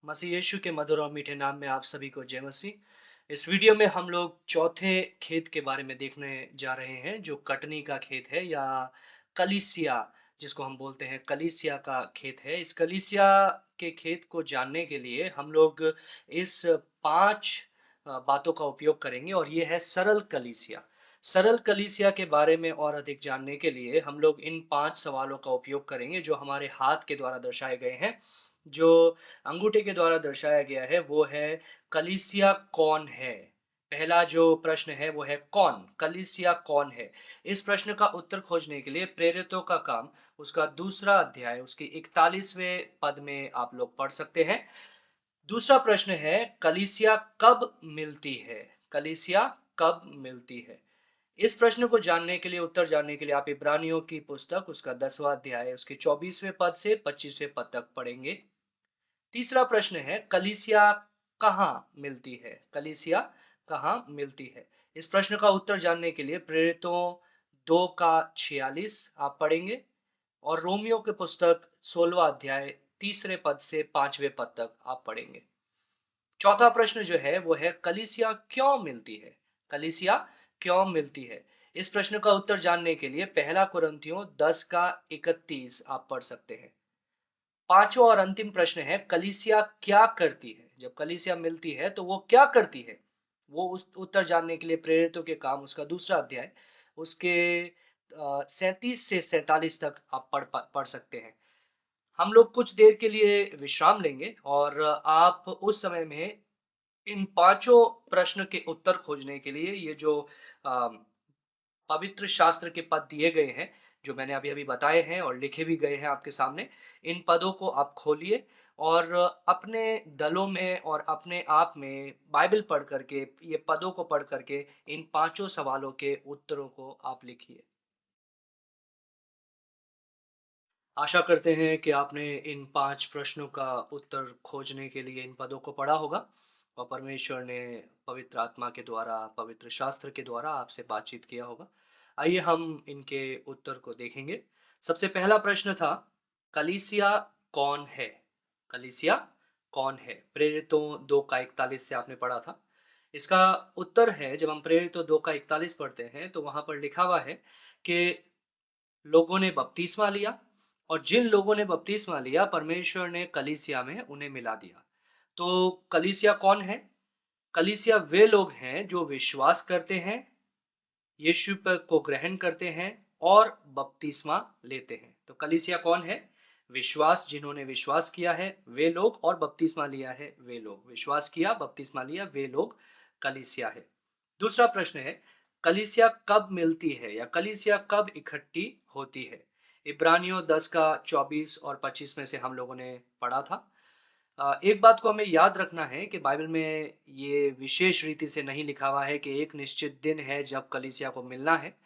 मसीह यीशु के मधुर और मीठे नाम में आप सभी को जय मसीह। इस वीडियो में हम लोग चौथे खेत के बारे में देखने जा रहे हैं जो कटनी का खेत है या कलीसिया जिसको हम बोलते हैं कलीसिया का खेत है। इस कलीसिया के खेत को जानने के लिए हम लोग इस 5 बातों का उपयोग करेंगे और ये है सरल कलीसिया। सरल कलीसिया के बारे में और अधिक जानने के लिए हम लोग इन 5 सवालों का उपयोग करेंगे जो हमारे हाथ के द्वारा दर्शाए गए हैं। जो अंगूठे के द्वारा दर्शाया गया है वो है कलीसिया कौन है? पहला जो प्रश्न है वो है कौन? कलीसिया कौन है? इस प्रश्न का उत्तर खोजने के लिए प्रेरितों का काम उसका दूसरा अध्याय उसके 41वें पद में आप लोग पढ़ सकते हैं। दूसरा प्रश्न है कलीसिया कब मिलती है? कलीसिया कब मिलती है? इस प्रश्न को जानने के लिए उत्तर जानने के लिए आप इब्रानियों की पुस्तक उसका 10वां अध्याय उसके 24वें पद से 25वें पद तक पढ़ेंगे। तीसरा प्रश्न है कलीसिया कहाँ मिलती है? कलीसिया कहाँ मिलती है? इस प्रश्न का उत्तर जानने के लिए प्रेरितों 2 का 46 आप पढ़ेंगे और रोमियो की पुस्तक 16वां अध्याय तीसरे पद से 5वें पद तक आप पढ़ेंगे। चौथा प्रश्न जो है वो है कलीसिया क्यों मिलती है? कलीसिया क्यों मिलती है? इस प्रश्न का उत्तर जानने के लिए पहला कुरिन्थियों 10 का 31 आप पढ़ सकते हैं। पांचवा और अंतिम प्रश्न है कलीसिया क्या करती है? जब कलीसिया मिलती है तो वो क्या करती है? वो उस उत्तर जानने के लिए प्रेरितों के काम उसका दूसरा अध्याय उसके 37 से 47 तक आप पढ़ सकते हैं। हम लोग कुछ देर के लिए विश्राम लेंगे और आप उस समय में इन पांचों प्रश्न के उत्तर खोजने के लिए ये जो अ, पवित्र शास्त्र के पद दिए गए हैं, जो मैंने अभी-अभी बताए हैं और लिखे भी गए हैं आपके सामने। इन पदों को आप खोलिए और अपने दलों में और अपने आप में बाइबल पढ़ कर के, ये पदों को पढ़ कर के इन पाँचों सवालों के उत्तरों को आप लिखिए। आशा करते हैं कि आपने इन 5 प्रश्नों का उत्तर खोजने के लिए इन पदों को पढ़ा होगा और परमेश्वर ने पवित्र आत्मा के द्वारा, पवित्र शास्त्र के द्वारा आपसे बातचीत किया होगा। आइए हम इनके उत्तर को देखेंगे। सबसे पहला प्रश्न था, कलीसिया कौन है? कलीसिया कौन है? प्रेरितों 2 का 41 से आपने पढ़ा था। इसका उत्तर है, जब हम प्रेरितों 2 का 41 पढ़ते हैं, तो वहाँ पर लिखा हुआ है कि लोगों ने बपतिस्मा लिया और जिन लोगों ने बपतिस्मा लिया परमेश्वर ने कलीसिया में उन्हें मिला दिया। तो कलीसिया कौन है? कलीसिया वे लोग हैं जो विश्वास करते हैं, यीशु पर को ग्रहण करते हैं और बपतिस्मा लेते हैं। तो कलीसिया कौन है? विश्वास, जिन्होंने विश्वास किया है वे लोग और बपतिस्मा लिया है वे लोग। विश्वास किया, बपतिस्मा लिया वे लोग कलीसिया है। दूसरा प्रश्न है, कलीसिया कब मिलती है या कलीसिया कब इकट्ठी होती है? इब्रानियों 10 का 24 और 25 में से हम लोगों ने पढ़ा था। एक बात को हमें याद रखना है कि बाइबल में ये विशेष रीति से नहीं लिखा हुआ है कि एक निश्चित दिन है जब कलीसिया को मिलना है।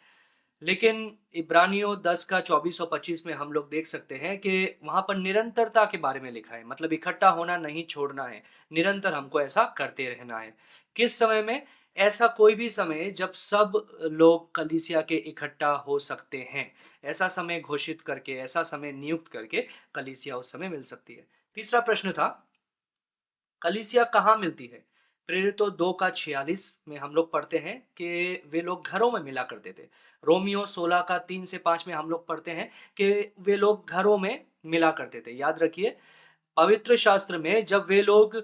लेकिन इब्रानियों 10 का 24 और 25 में हम लोग देख सकते हैं कि वहाँ पर निरंतरता के बारे में लिखा है, मतलब इकट्ठा होना नहीं छोड़ना है, निरंतर हमको ऐसा करते रहना है। किस समय में? ऐसा कोई भी समय जब सब लोग कलीसिया के इकट्ठा हो सकते हैं। ऐसा समय घोषित करके, ऐसा समय नियुक्त करके कलीसिया उस समय मिल सकती है। तीसरा प्रश्न था, कलीसिया कहाँ मिलती है? प्रेरितों 2 का 46 में हम लोग पढ़ते हैं कि वे लोग घरों में मिला करते थे। रोमियो 16 का 3 से 5 में हम लोग पढ़ते हैं कि वे लोग घरों में मिला करते थे। याद रखिए, पवित्र शास्त्र में जब वे लोग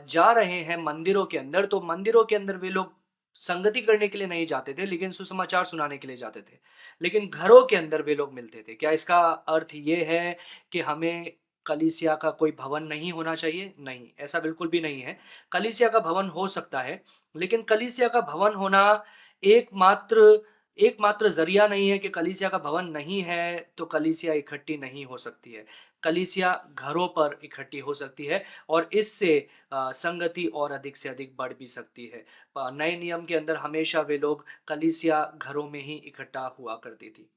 जा रहे हैं मंदिरों के अंदर, तो मंदिरों के अंदर वे लोग संगति करने के लिए नहीं जाते थे, लेकिन सुसमाचार सुनाने के लिए जाते थे। लेकिन घरों के अंदर वे लोग मिलते थे। क्या इसका अर्थ ये है कि हमें कलीसिया का कोई भवन नहीं होना चाहिए? नहीं, ऐसा बिल्कुल भी नहीं है। कलीसिया का भवन हो सकता है, लेकिन कलीसिया का भवन होना एकमात्र एकमात्र ज़रिया नहीं है कि कलीसिया का भवन नहीं है, तो कलीसिया इकट्ठी नहीं हो सकती है। कलीसिया घरों पर इकट्ठी हो सकती है और इससे संगति और अधिक से अधिक बढ़ भी सकती है। नए नियम के अंदर हमेशा वे लोग कलीसिया घरों में ही इकट्ठा हुआ करती थी।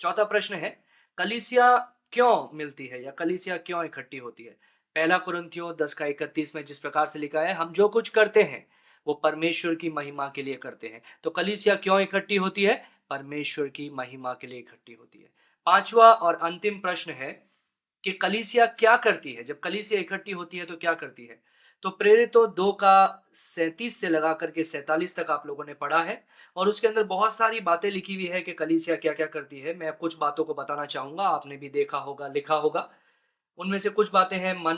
चौथा प्रश्न है, कलीसिया क्यों मिलती है या कलीसिया क्यों इकट्ठी होती है? पहला कुरिन्थियों 10 का 31 में जिस प्रकार से लिखा है, हम जो कुछ करते हैं वो परमेश्वर की महिमा के लिए करते हैं। तो कलीसिया क्यों इकट्ठी होती है? परमेश्वर की महिमा के लिए इकट्ठी होती है। पांचवा और अंतिम प्रश्न है कि कलीसिया क्या करती है, जब कलीसिया इकट्ठी होती है तो क्या करती है। तो प्रेरितों 2 का 37 से लगा कर के 47 तक आप लोगों ने पढ़ा है और उसके अंदर बहुत सारी बातें लिखी हुई है कि कलीसिया क्या-क्या करती है। मैं कुछ बातों को बताना चाहूँगा, आपने भी देखा होगा, लिखा होगा। उनमें से कुछ बातें हैं मन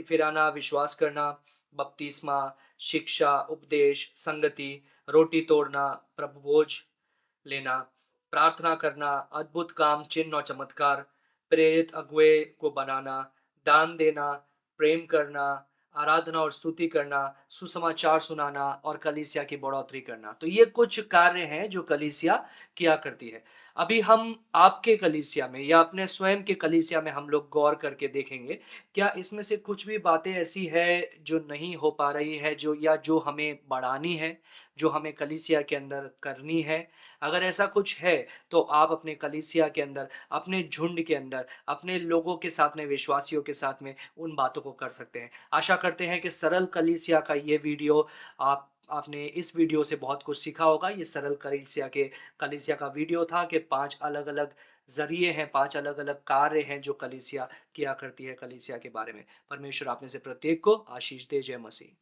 फिराना, विश्वास करना, बपतिस्मा, शिक्षा, उपदेश, संगति, रोटी तोड़ना, प्रभुभोज लेना, प्रार्थना करना, अद्भुत काम, चिन्ह और चमत्कार, प्रेरित अगुवे को बनाना, दान देना, प्रेम करना, आराधना और स्तुति करना, सुसमाचार सुनाना और कलीसिया की बढ़ोतरी करना। तो ये कुछ कार्य हैं जो कलीसिया किया करती है। अभी हम आपके कलीसिया में या अपने स्वयं के कलीसिया में हम लोग गौर करके देखेंगे, क्या इसमें से कुछ भी बातें ऐसी है जो नहीं हो पा रही है जो या जो हमें बढ़ानी है, जो हमें कलीसिया के अंदर करनी है? अगर ऐसा कुछ है, तो आप अपने कलीसिया के अंदर, अपने झुंड के अंदर, अपने लोगों के साथ में, विश्वासियों के साथ में उन बातों को कर सकते हैं। आशा करते हैं कि सरल कलीसिया का ये वीडियो आपने इस वीडियो से बहुत कुछ सीखा होगा। ये सरल कलीसिया का वीडियो था कि 5 अलग-अलग ज़रिए हैं, 5 अलग-अलग कार्य हैं जो कलीसिया किया करती है कलीसिया के बारे में। परमेश्वर आप में से प्रत्येक को आशीष दे। जय मसीह।